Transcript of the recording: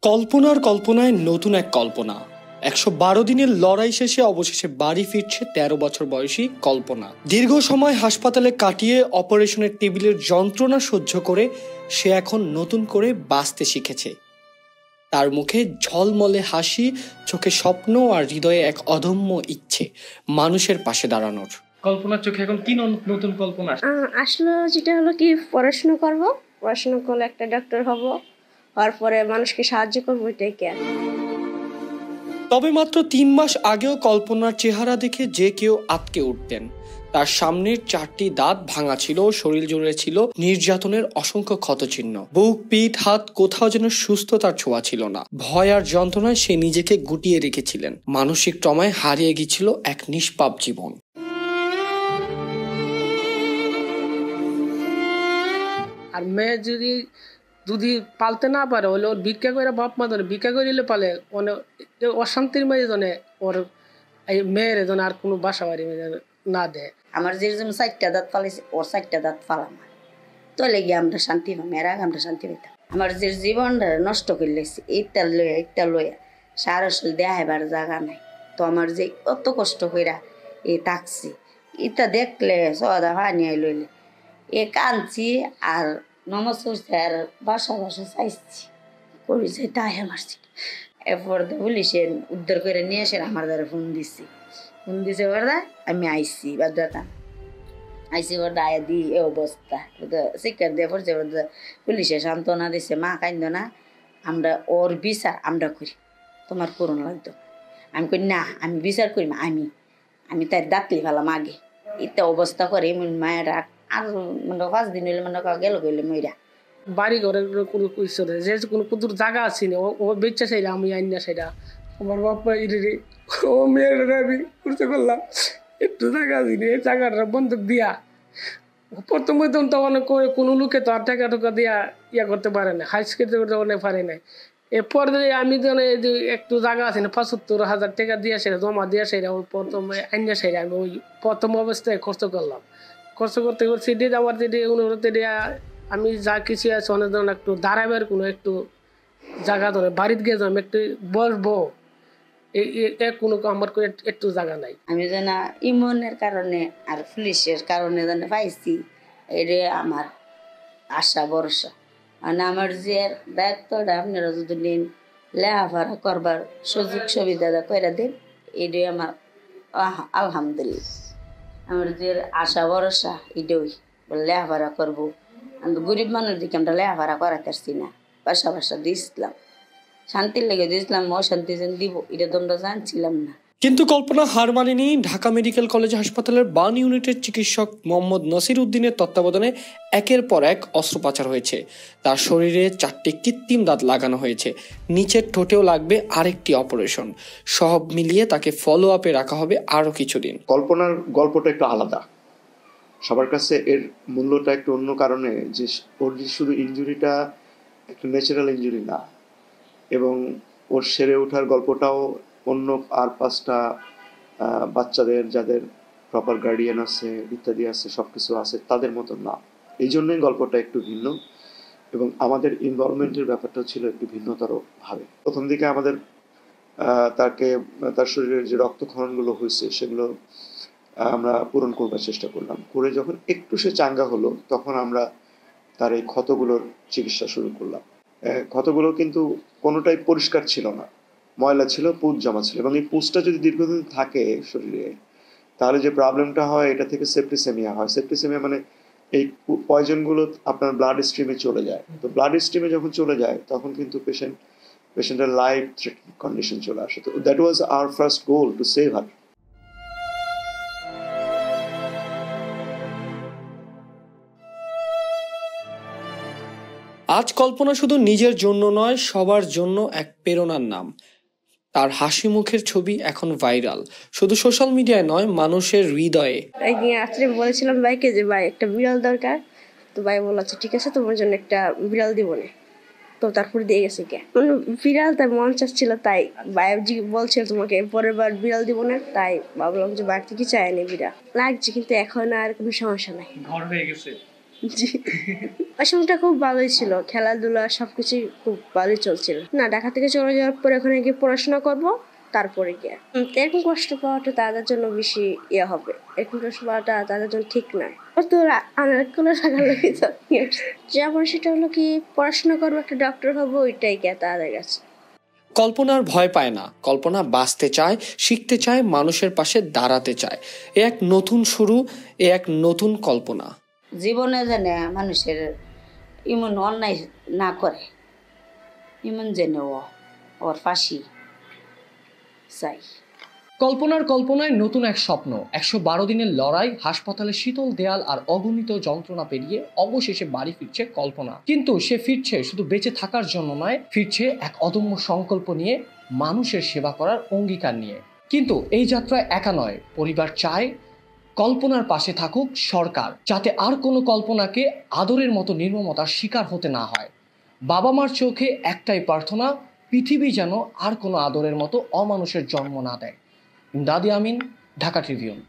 কল্পনার কল্পনায় নতুন এক কল্পনা। ১১২ দিনের লড়াই শেষে অবশেষে বাড়ি ফিরছে ১৩ বছর বয়সী কল্পনা। দীর্ঘ সময় হাসপাতালে কাটিয়ে অপারেশনের টেবিলের যন্ত্রণা সহ্য করে সে এখন নতুন করে বাঁচতে শিখেছে। তার মুখে ঝলমলে হাসি, চোখে স্বপ্ন আর হৃদয়ে এক অদম্য ইচ্ছে মানুষের পাশে দাঁড়ানোর। কল্পনার চোখে এখন কি নতুন কল্পনা আসলে যেটা হলো কি, পড়াশোনা করলে একটা ডাক্তার হব, হওয়ার পরে মানুষকে সাহায্য করবো, এটাই কি। তবে মাত্র ৩ মাস আগেও কল্পনার চেহারা দেখে যে কেউ আটকে উঠতেন। তার সামনের 4টি দাঁত ভাঙা ছিল, শরীর জুড়ে ছিল নির্যাতনের অসংখ্য ক্ষতচিহ্ন। বুক, পিঠ, হাত কোথাও যেন সুস্থতার ছোঁয়া ছিল না। ভয় আর যন্ত্রণায় সে নিজেকে গুটিয়ে রেখেছিলেন। মানসিক ট্রমায় হারিয়ে গিয়েছিল এক নিষ্পাপ জীবন। আর মেয়ে যদি পালতে না পারে, হলে ওর ভিক্ষা করে বাপ মা ধরে ভিক্ষা করিলে পালে মানে অশান্তির মেয়ে জনে ওর এই মেয়ের যেন আর কোনো বাসা বাড়ি না দেয়। আমার যে 4টা দাঁত ফালাইছে, ওর 4টা দাঁত ফালাম তো লেগে আমরা শান্তি পাই, মেয়েরা আমরা শান্তি পাইতাম। আমার যে জীবনটা নষ্ট করে লেগেছে, এইটা লইয়া সারা শরীর দেখাবার জায়গা নাই। তো আমার যে অত কষ্ট কইরা থাকছি, এটা দেখলে সদা পানি লইলে কাঁদছি আর নমাজ পড়ছি আর বাসা চাইছি করেছে, তাই মারছি। এরপর পুলিশে উদ্ধার করে নিয়ে এসে আমার দ্বারা ফোন দিছে বর্দা, আমি আইসি বাদাতা বর্দা আয়া দিই এ অবস্থা শিক্ষার দিয়ে পড়ছে। বর্দা পুলিশে সান্ত্বনা দিছে, মা কান্দ না, আমরা ওর বিচার আমরা করি, তোমার করুন লাগতো। আমি করি না, আমি বিচার করি না, আমি তার দাঁতলি ফেলাম আগে। এটা অবস্থা করে মায়েরা আর মানে 5 দিন হইলে মানে গেল গেলে মইরা। বাড়ি ঘরের কোনো কিছু নেই, যে কোনো কুতুর জায়গা আছে না, ও বেচা সেটা আমি আইন না সেটা। আমার বাপা ও মেয়েরা আমি করতে করলাম একটু জায়গা আছে না, এই জায়গাটা বন্ধক দিয়া প্রথমে তখন কোনো লোকে তো আর টাকা টুকা দিয়া করতে পারে না, হাইস করতে অনেক পারে নাই। এরপর আমি একটু জায়গা আছে না, 75,000 টাকা দিয়া সেটা জমা দিয়া সেটা ওই প্রথমে আইনা সেটা আমি ওই প্রথম অবস্থায় খরচ করলাম। খরচ করতে আমার অনুরোধ আমি যা কিছু আছে অনেক ধরনের একটু দাঁড়াবার কোনো একটু জায়গা ধরে বাড়িতে গিয়ে যাম একটু বসবো, কোনো আমার একটু জায়গা নাই। আমি যেন ইমনের কারণে আর পুলিশের কারণে যেন পাইছি, এটা আমার আশা ভরসা। মানে আমার যে দায়িত্বটা আপনারা যদি নেন, লেখাপড়া করবার সুযোগ সুবিধা করে দেন, এটাই আমার আলহামদুলিল্লাহ। আমার যে আশা ভরসা এটাই, লেখাপড়া করবো। আমি গরিব মানুষ দিকে আমরা লেখাপড়া করাতে পারছি না, বাসা দিয়েছিলাম, শান্তির লেগে দিয়েছিলাম, অশান্তি যেন দিব এটা তো আমরা জানছিলাম না। কিন্তু কল্পনা হার মানেনি। ঢাকা মেডিকেল কলেজ হাসপাতালের বার্ন ইউনিটের চিকিৎসক মোহাম্মদ নসির উদ্দিনের তত্ত্বাবধানে একের পর এক অস্ত্রোপচার হয়েছে। তার শরীরে 4টি কৃত্রিম দাঁত লাগানো হয়েছে, নিচের ঠোঁটেও লাগবে আরেকটি অপারেশন। সব মিলিয়ে তাকে ফলো আপে রাখা হবে আরো কিছুদিন। কল্পনার গল্পটা একটু আলাদা, সবার কাছে এর মূল্যটা একটু অন্য কারণে, যে ওর শুধু ইনজুরিটা একটা ন্যাচারাল ইনজুরি না, এবং ওর সেরে ওঠার গল্পটাও অন্য আর 5টা বাচ্চাদের যাদের প্রপার গার্ডিয়ান আছে ইত্যাদি আছে, সব কিছু আছে, তাদের মতো না। এই জন্যই গল্পটা একটু ভিন্ন, এবং আমাদের ইনভলভমেন্টের ব্যাপারটা ছিল একটু ভিন্নতর ভাবে। প্রথম দিকে আমাদের তার শরীরের যে রক্তক্ষরণগুলো হয়েছে সেগুলো আমরা পূরণ করবার চেষ্টা করলাম। করে যখন একটু সে চাঙ্গা হলো, তখন আমরা তার এই ক্ষতগুলোর চিকিৎসা শুরু করলাম। ক্ষতগুলো কিন্তু কোনোটাই পরিষ্কার ছিল না, ময়লা ছিল, পুঁজ জমা ছিল, এবং এই পুঁজটা যদি দীর্ঘদিন থাকে শরীরে, তাহলে যে প্রবলেমটা হয় এটা থেকে সেপ্টিসেমিয়া হয়। সেপ্টিসেমিয়া মানে এই পয়জনগুলো আপনার ব্লাড স্ট্রিমে চলে যায়। তো ব্লাড স্ট্রিমে যখন চলে যায় তখন কিন্তু পেশেন্টের লাইফ থ্রেটনিং কন্ডিশন চলে আসে। তো that was our first goal, to save হার। আজ কল্পনা শুধু নিজের জন্য নয়, সবার জন্য এক প্রেরণার নাম। তার হাসি মুখের ছবি এখন ভাইরাল, শুধু সোশ্যাল মিডিয়ায় নয়, মানুষের হৃদয়ে। একদিন রাত্রে বলেছিলাম ভাইকে যে ভাই একটা বিড়াল দরকার, তো ভাই বলল আচ্ছা ঠিক আছে, তোমার জন্য একটা বিড়াল দিব না। তো তারপর দিয়ে গেছে কে বিড়াল, তাই মন চাচ্ছিল, তাই ভাই বলছিল তোমাকে পরের বার বিড়াল দিব না, তাই ভাবলাম যে বাড়ি থেকে চায়নি বিড়াল লাগছে, কিন্তু এখন আর কোনো সমস্যা নাই, ঘর হয়ে গেছে। জি, ওই সময়টা খুব ভালোই ছিল, খেলাধুলা সবকিছুই খুব ভালোই চলছিল। না, ঢাকা থেকে চলে যাওয়ার পর ওখানে গিয়ে পড়াশোনা করব, তারপরে গিয়ে তো এরকম কষ্ট পাওয়াটা তাদের জন্য বেশি হবে, এরকম কষ্ট পাওয়াটা তাদের জন্য ঠিক না। তো আনারগুলো রাখার লাগে যেমন সেটা হলো কি পড়াশোনা করবো, একটা ডক্টর হবো, ওইটাই কে তাদের কাছে। কল্পনার ভয় পায় না, কল্পনা বাঁচতে চায়, শিখতে চায়, মানুষের পাশে দাঁড়াতে চায়। এ এক নতুন শুরু, এ এক নতুন কল্পনা। জীবনে যেন মানুষের এমন অন্যায় না করে, এমন যেন ওর ফাঁসি চাই। কল্পনার কল্পনায় নতুন এক স্বপ্ন, 112 দিনের লড়াই, হাসপাতালে শীতল দেয়াল আর অগণিত যন্ত্রণা পেরিয়ে অবশেষে বাড়ি ফিরছে কল্পনা। কিন্তু সে ফিরছে শুধু বেঁচে থাকার জন্য নয়, ফিরছে এক অদম্য সংকল্প নিয়ে, মানুষের সেবা করার অঙ্গীকার নিয়ে। কিন্তু এই যাত্রায় একা নয়, পরিবার চায় কল্পনার পাশে থাকুক সরকার, যাতে আর কোনো কল্পনাকে আদরের মতো নির্মমতার শিকার হতে না হয়। বাবা মার চোখে একটাই প্রার্থনা, পৃথিবী যেন আর কোনো আদরের মতো অমানুষের জন্ম না দেয়। দাদি আমিন, ঢাকা ট্রিবিউন।